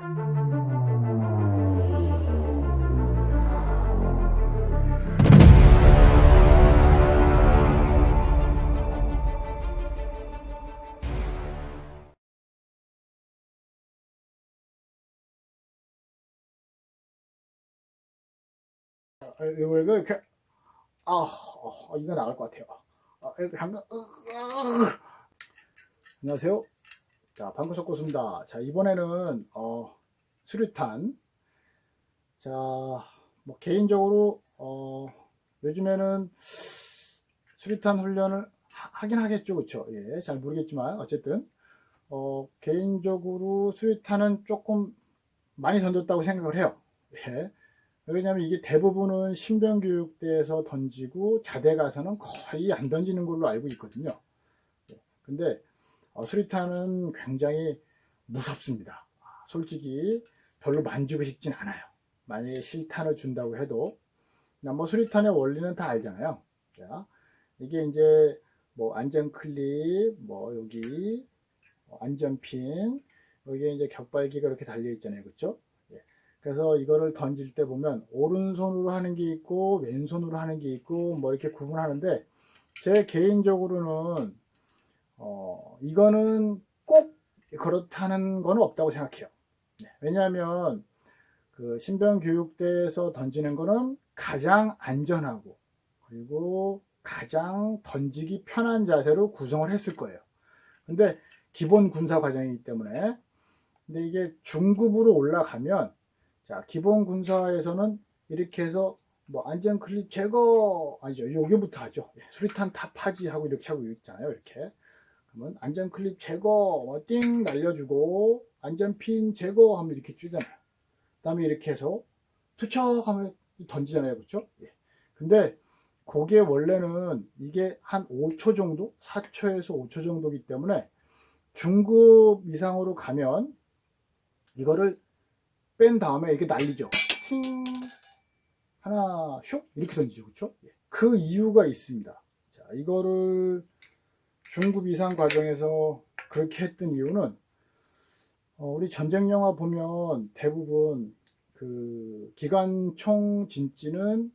이거 이렇게 이거 나갈 것 같아요. 이렇게 안녕하세요. 자, 방구 섞었습니다. 자, 이번에는 수류탄. 자, 뭐 개인적으로 요즘에는 수류탄 훈련을 하긴 하겠죠, 그렇죠? 예, 잘 모르겠지만 어쨌든 개인적으로 수류탄은 조금 많이 던졌다고 생각을 해요. 예. 왜냐하면 이게 대부분은 신병교육대에서 던지고 자대 가서는 거의 안 던지는 걸로 알고 있거든요. 근데 수리탄은 굉장히 무섭습니다. 솔직히 별로 만지고 싶진 않아요. 만약에 실탄을 준다고 해도 뭐 수리탄의 원리는 다 알잖아요. 자, 이게 이제 뭐 안전 클립, 뭐 여기 안전핀, 여기에 이제 격발기가 이렇게 달려 있잖아요, 그렇죠? 그래서 이거를 던질 때 보면 오른손으로 하는 게 있고 왼손으로 하는 게 있고 뭐 이렇게 구분하는데, 제 개인적으로는 이거는 꼭 그렇다는 건 없다고 생각해요. 왜냐하면 그 신병교육대에서 던지는 거는 가장 안전하고 그리고 가장 던지기 편한 자세로 구성을 했을 거예요. 근데 기본 군사 과정이기 때문에. 근데 이게 중급으로 올라가면, 자, 기본 군사에서는 이렇게 해서 뭐 안전 클립 제거 아니죠, 여기부터 하죠. 수리탄 타파지 하고 이렇게 하고 있잖아요. 이렇게 그러면 안전 클립 제거 띵 날려주고 안전핀 제거하면 이렇게 뛰잖아요. 그 다음에 이렇게 해서 투척하면 던지잖아요, 그렇죠? 예. 근데 그게 원래는 이게 한 5초 정도, 4초에서 5초 정도이기 때문에 중급 이상으로 가면 이거를 뺀 다음에 이렇게 날리죠. 팅 하나 슉 이렇게 던지죠, 그렇죠? 그 이유가 있습니다. 자, 이거를 중급 이상 과정에서 그렇게 했던 이유는 우리 전쟁 영화 보면 대부분 그 기관총 진지는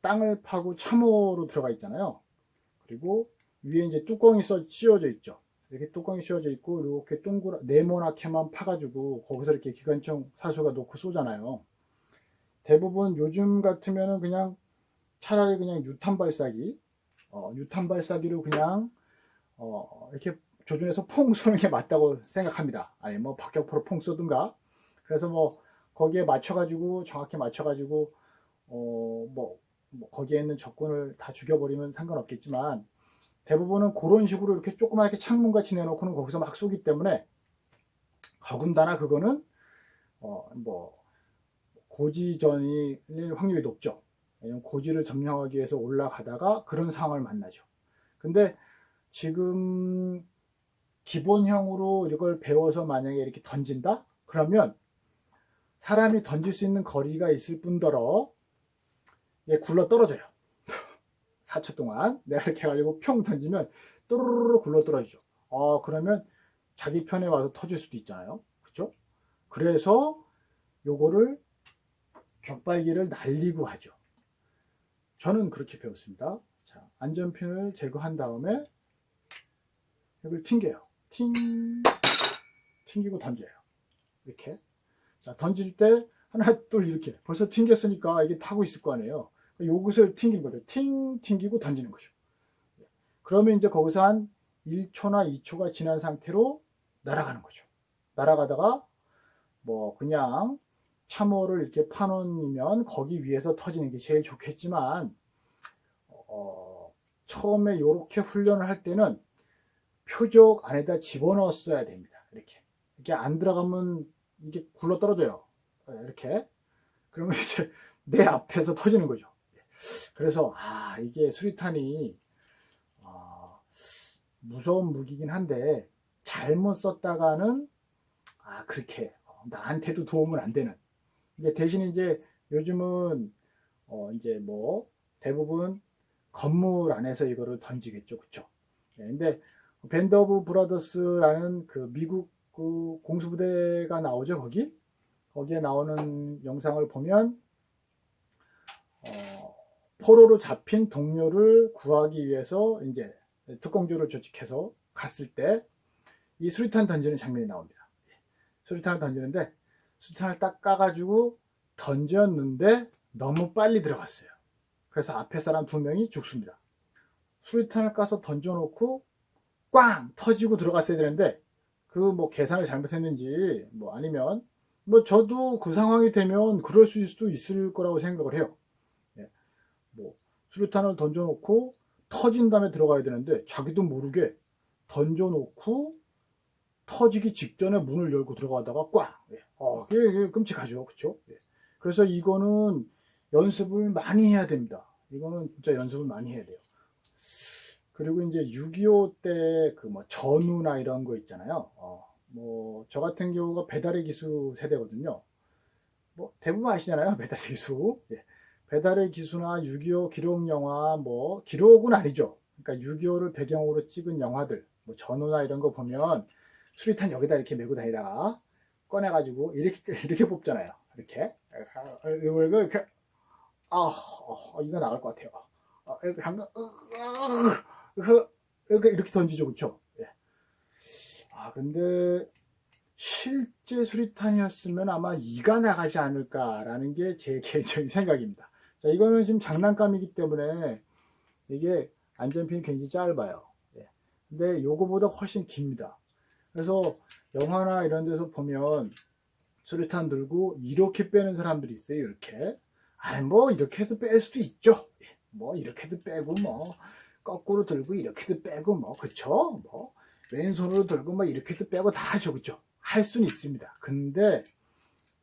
땅을 파고 참호로 들어가 있잖아요. 그리고 위에 이제 뚜껑이 씌워져 있죠. 이렇게 뚜껑이 씌워져 있고 이렇게 동그라 네모나게만 파가지고 거기서 이렇게 기관총 사수가 놓고 쏘잖아요. 대부분 요즘 같으면은 그냥 차라리 그냥 유탄 발사기, 유탄 발사기로 그냥 이렇게 조준해서 퐁 쏘는 게 맞다고 생각합니다. 아니 뭐 박격포로 퐁 쏘든가. 그래서 뭐 거기에 맞춰가지고 정확히 맞춰가지고 뭐 거기에 있는 적군을 다 죽여버리면 상관없겠지만, 대부분은 그런 식으로 이렇게 조그맣게 창문같이 내놓고는 거기서 막 쏘기 때문에 더군다나 그거는 뭐 고지전일 확률이 높죠. 고지를 점령하기 위해서 올라가다가 그런 상황을 만나죠. 근데 지금 기본형으로 이걸 배워서 만약에 이렇게 던진다? 그러면 사람이 던질 수 있는 거리가 있을 뿐더러 얘 굴러 떨어져요. 4초 동안 내가 이렇게 해가지고 평 던지면 또르르르 굴러 떨어지죠. 그러면 자기 편에 와서 터질 수도 있잖아요, 그렇죠? 그래서 요거를 격발기를 날리고 하죠. 저는 그렇게 배웠습니다. 자, 안전핀을 제거한 다음에 이걸 튕겨요. 튕기고 던져요. 이렇게. 자, 던질 때 하나 둘 이렇게 벌써 튕겼으니까 이게 타고 있을 거 아니에요. 요것을 튕기는 거죠. 튕기고 던지는 거죠. 그러면 이제 거기서 한 1초나 2초가 지난 상태로 날아가는 거죠. 날아가다가 뭐 그냥 참호를 이렇게 파놓으면 거기 위에서 터지는 게 제일 좋겠지만, 처음에 이렇게 훈련을 할 때는 표적 안에다 집어넣었어야 됩니다. 이렇게 안 들어가면 이게 굴러 떨어져요. 이렇게. 그러면 이제 내 앞에서 터지는 거죠. 그래서 이게 수리탄이 무서운 무기긴 한데 잘못 썼다가는 그렇게 나한테도 도움은 안 되는. 근데 대신 이제 요즘은 이제 뭐 대부분 건물 안에서 이거를 던지겠죠, 그쵸? 근데 밴드 오브 브라더스라는 그 미국 그 공수부대가 나오죠, 거기. 거기에 나오는 영상을 보면 포로로 잡힌 동료를 구하기 위해서 이제 특공조를 조직해서 갔을 때 이 수류탄 던지는 장면이 나옵니다. 수류탄을 던지는데 수류탄을 딱 까가지고 던졌는데 너무 빨리 들어갔어요. 그래서 앞에 사람 2명이 죽습니다. 수류탄을 까서 던져놓고 꽝 터지고 들어갔어야 되는데 그 뭐 계산을 잘못했는지 뭐 아니면 뭐 저도 그 상황이 되면 그럴 수도 있을 거라고 생각을 해요. 뭐 수류탄을 던져놓고 터진 다음에 들어가야 되는데 자기도 모르게 던져놓고 터지기 직전에 문을 열고 들어가다가 꽝. 그게 끔찍하죠, 그렇죠? 그래서 이거는 연습을 많이 해야 됩니다. 이거는 진짜 연습을 많이 해야 돼요. 그리고 이제 6.25 때 그 뭐 전우나 이런 거 있잖아요. 뭐 저 같은 경우가 배달의 기수 세대거든요. 뭐 대부분 아시잖아요, 배달의 기수. 배달의 기수나 6.25 기록 영화, 뭐 기록은 아니죠. 그러니까 6.25를 배경으로 찍은 영화들, 뭐 전우나 이런 거 보면 수리탄 여기다 이렇게 메고 다니다가 꺼내가지고 이렇게 뽑잖아요. 이렇게 이렇게 이거 나갈 것 같아요. 이렇게 던지죠, 그렇죠? 근데 실제 수리탄이었으면 아마 이가 나가지 않을까라는 게 제 개인적인 생각입니다. 자, 이거는 지금 장난감이기 때문에 이게 안전핀이 굉장히 짧아요. 근데 요거보다 훨씬 깁니다. 그래서 영화나 이런 데서 보면 수류탄 들고 이렇게 빼는 사람들이 있어요. 이렇게. 뭐 이렇게 해서 뺄 수도 있죠. 뭐 이렇게도 빼고 뭐 거꾸로 들고 이렇게도 빼고 뭐 그쵸? 뭐 왼손으로 들고 뭐 이렇게도 빼고 다 하죠. 그쵸? 할 수는 있습니다. 근데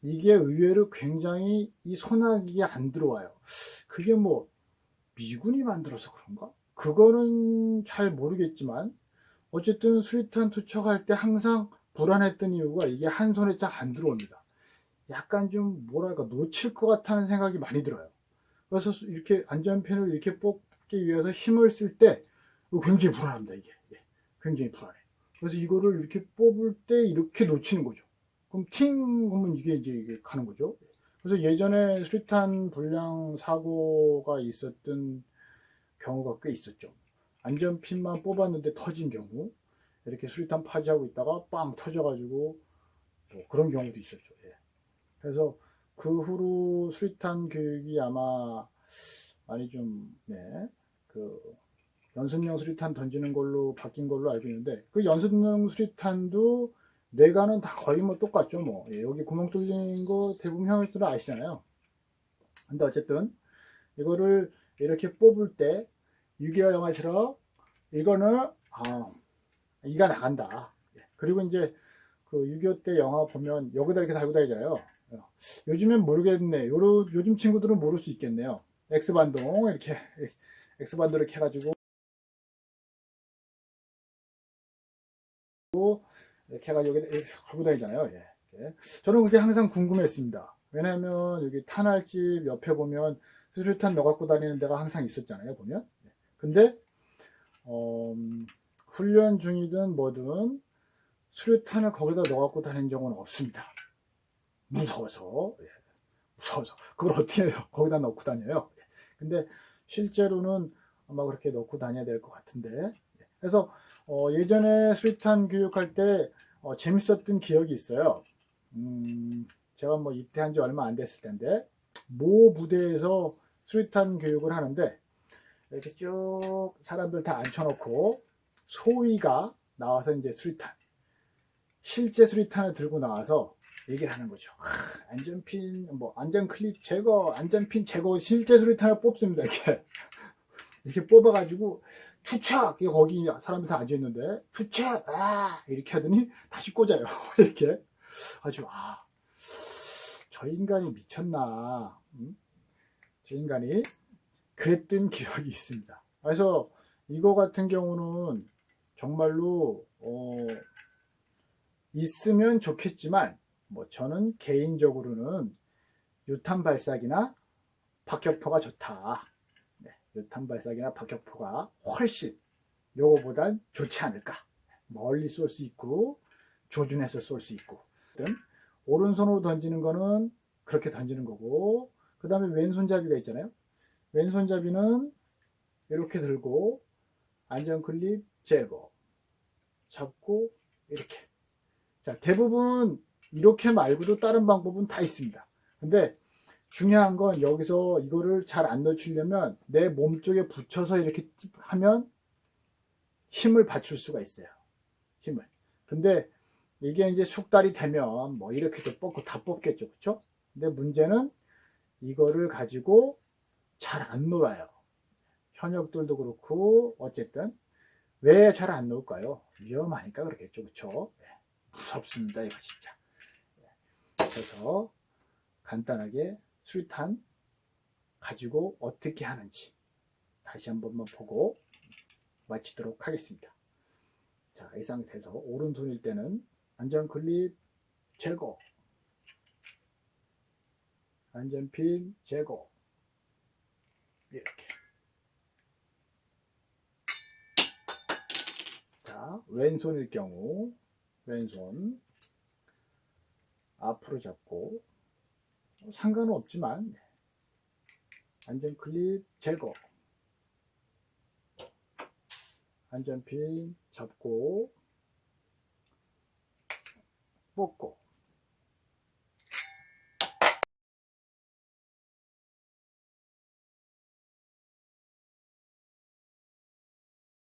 이게 의외로 굉장히 이 소나기에 안 들어와요. 그게 뭐 미군이 만들어서 그런가? 그거는 잘 모르겠지만 어쨌든 수리탄 투척할 때 항상 불안했던 이유가 이게 한 손에 딱 안 들어옵니다. 약간 좀 뭐랄까 놓칠 것 같다는 생각이 많이 들어요. 그래서 이렇게 안전핀을 이렇게 뽑기 위해서 힘을 쓸 때 굉장히 불안합니다. 이게 굉장히 불안해. 그래서 이거를 이렇게 뽑을 때 이렇게 놓치는 거죠. 그럼 팅 하면 이게 가는 거죠. 그래서 예전에 수리탄 불량 사고가 있었던 경우가 꽤 있었죠. 안전핀만 뽑았는데 터진 경우, 이렇게 수리탄 파지하고 있다가 빵 터져가지고 뭐 그런 경우도 있었죠. 그래서 그 후로 수리탄 교육이 아마 많이 좀, 그 연습용 수리탄 던지는 걸로 바뀐 걸로 알고 있는데, 그 연습용 수리탄도 뇌관은 다 거의 뭐 똑같죠. 뭐 여기 구멍 뚫린 거 대부분 형님들은 아시잖아요. 근데 어쨌든 이거를 이렇게 뽑을 때 6.25 영화처럼 이거는 이가 나간다. 그리고 이제 그 6.25 때 영화 보면 여기다 이렇게 달고 다니잖아요. 요즘엔 모르겠네. 요즘 친구들은 모를 수 있겠네요. X반동 이렇게 X반도 이렇게 해가지고 이렇게 해가지고 여기 걸고 다니잖아요. 저는 그게 항상 궁금했습니다. 왜냐면 여기 탄알집 옆에 보면 수류탄 넣어 갖고 다니는 데가 항상 있었잖아요. 보면. 근데 훈련 중이든 뭐든 수류탄을 거기다 넣어 갖고 다니는 경우는 없습니다. 무서워서. 무서워서. 그걸 어떻게 해요? 거기다 넣고 다녀요. 근데 실제로는 아마 그렇게 넣고 다녀야 될 것 같은데. 그래서 예전에 수리탄 교육할 때 재밌었던 기억이 있어요. 제가 뭐 입대한 지 얼마 안 됐을 텐데 모 부대에서 수리탄 교육을 하는데 이렇게 쭉 사람들 다 앉혀놓고 소위가 나와서 이제 수리탄 실제 수리탄을 들고 나와서 얘기를 하는 거죠. 안전핀 뭐 안전클립 제거 안전핀 제거 실제 수리탄을 뽑습니다. 이렇게 뽑아가지고 투착 거기 사람들 다 앉아있는데 투착 이렇게 하더니 다시 꽂아요. 이렇게 아주 저 인간이 미쳤나 저 인간이 그랬던 기억이 있습니다. 그래서 이거 같은 경우는 정말로 있으면 좋겠지만 뭐 저는 개인적으로는 유탄 발사기나 박격포가 좋다. 유탄 발사기나 박격포가 훨씬 요거보단 좋지 않을까. 멀리 쏠 수 있고 조준해서 쏠 수 있고 오른손으로 던지는 거는 그렇게 던지는 거고, 그 다음에 왼손잡이가 있잖아요. 왼손잡이는 이렇게 들고 안전 클립 제거, 잡고 이렇게. 자, 대부분 이렇게 말고도 다른 방법은 다 있습니다. 근데 중요한 건 여기서 이거를 잘 안 놓치려면 내 몸 쪽에 붙여서 이렇게 하면 힘을 받칠 수가 있어요. 힘을. 근데 이게 이제 숙달이 되면 뭐 이렇게도 뽑고 다 뽑겠죠. 그쵸? 근데 문제는 이거를 가지고 잘 안 놀아요. 현역들도 그렇고, 어쨌든. 왜 잘 안 놀까요? 위험하니까 그렇겠죠. 그쵸? 네. 무섭습니다. 이거 진짜. 그래서 간단하게 수류탄 가지고 어떻게 하는지 다시 한 번만 보고 마치도록 하겠습니다. 자, 이 상태에서 오른손일 때는 안전 클립 제거, 안전핀 제거, 이렇게. 자, 왼손일 경우 왼손 앞으로 잡고, 상관은 없지만 안전 클립 제거, 안전핀 잡고 뽑고,